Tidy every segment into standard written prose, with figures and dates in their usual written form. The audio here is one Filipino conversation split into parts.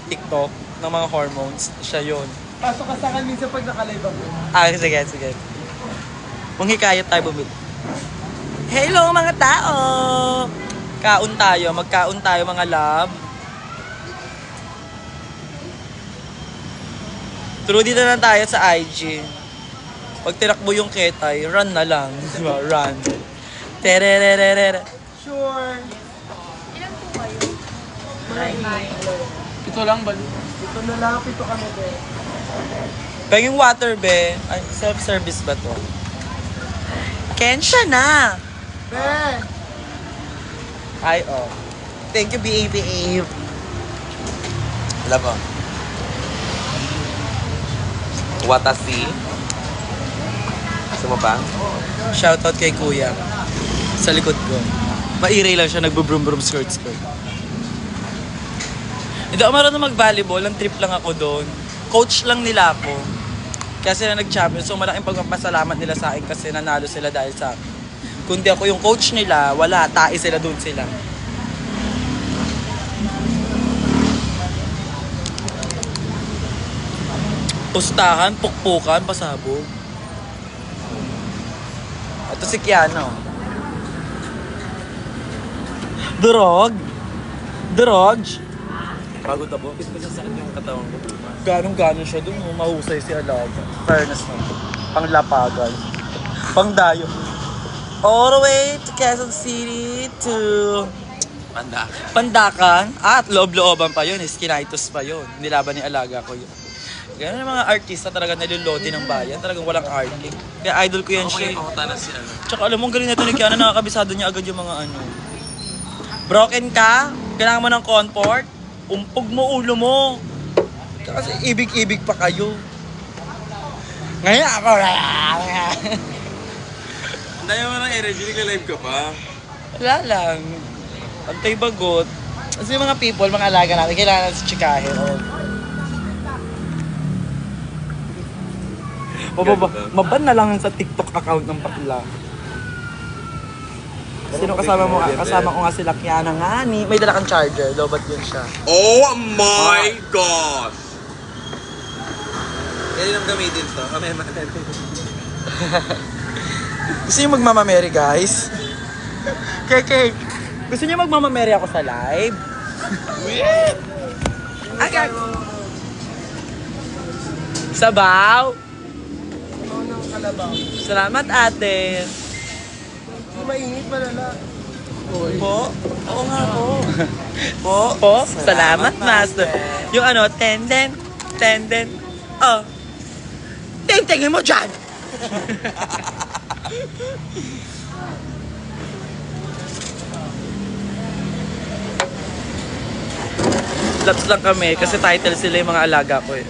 TikTok ng mga hormones. Siya yun. Pasok ka sa akin minsan pag nakalive ako. Sige. Manghikayat tayo bumili. Hello mga tao! Kaon tayo. Magkaon tayo mga love. True dito na tayo sa IG. Pag tinakbo yung ketay, run na lang. Diba? Run. Tererererere. Sure. Ilan po kayo? Ito lang ba? Ito na lang, pito kami din. Pag yung water be, ay, self-service ba to? Kensha na! Ben! Ay, oh. Thank you, baby. Love, oh. Watashi. Gusto mo ba? Shoutout kay kuya. Sa likod ko. Mairay lang siya, nagbo-brum-brum skirt. Hindi ako marunong mag-volleyball, ang trip lang ako doon. Coach lang nila ako. Kasi na nag-champion, so malaking pagpapasalamat nila sa akin kasi nanalo sila dahil sa akin. Kundi ako yung coach nila, wala, tae sila doon sila. Pustahan, pukpukan, pasabog. Ito si Kiano. Drog? Pagod ako. Bakit ko sasakit yung katawan ko? Ganong-ganon siya dun. Mahusay si Alaga. Fairness na. Panglapagan. Pangdayo. All the way to Quezon City to Panda. Pandakan. At loob-looban pa yun. Skinitos pa yun. Nilaban ni Alaga ko yun. Ganun yung mga artista talaga niluloti ng bayan. Talagang walang arte. Kaya idol ko yan siya. Ako na si ano. Tsaka alam mo, galing na ito ni Kiana. Nakakabisado niya agad yung mga ano. Broken ka? Kailangan mo ng comfort? Umpog mo ulo mo. Kasi ibig-ibig pa kayo. Ngayon ako. Ang dami mo ng energy, nagla-live ka pa. Wala lang. Pantay bagot. Kasi yung mga people, mga alaga natin, kailangan natin chikahin. Maban na lang sa TikTok account ng bakla. Sino kasama mo? Kasama ko nga sila Kiana nga ni. May dala kang charger. Lobat yun siya. Oh my God! Kaya nang gamitin to. Kami Gusto niyo magmamameri, guys? Keke, gusto niyo magmamameri ako sa live? Agad! Sabaw! Ito ng kalabaw. Salamat, ate. Hindi mainit, malala. Po? Oo nga po. Po? Salamat, master. Yung ano, tenden. Oh. Tingtingin mo dyan! Laps lang kami kasi title sila yung mga alaga ko eh.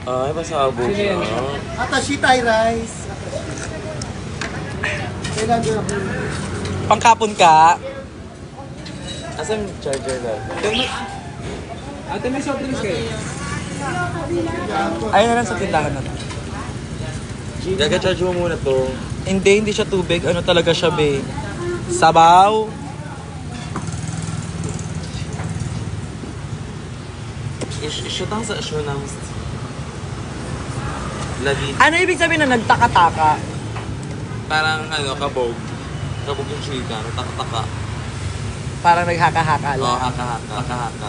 Ay, pasabog siya. Atashi Thai rice. Kailan doon ako? Pangkapon ka? Asan yung charger na? Ate, may soft drinks kayo? Ayun na lang sa tindahan natin. Gaga-charge mo muna to. Hindi siya tubig. Ano talaga siya, be? Sabaw. Isyutang sa asyunang labi. Ano ibig sabihin na nagtaka-taka? Parang ano, kabog. Kabog yung chika. Taka-taka. Parang naghaka-haka lang. Oo, haka-haka. Haka-haka.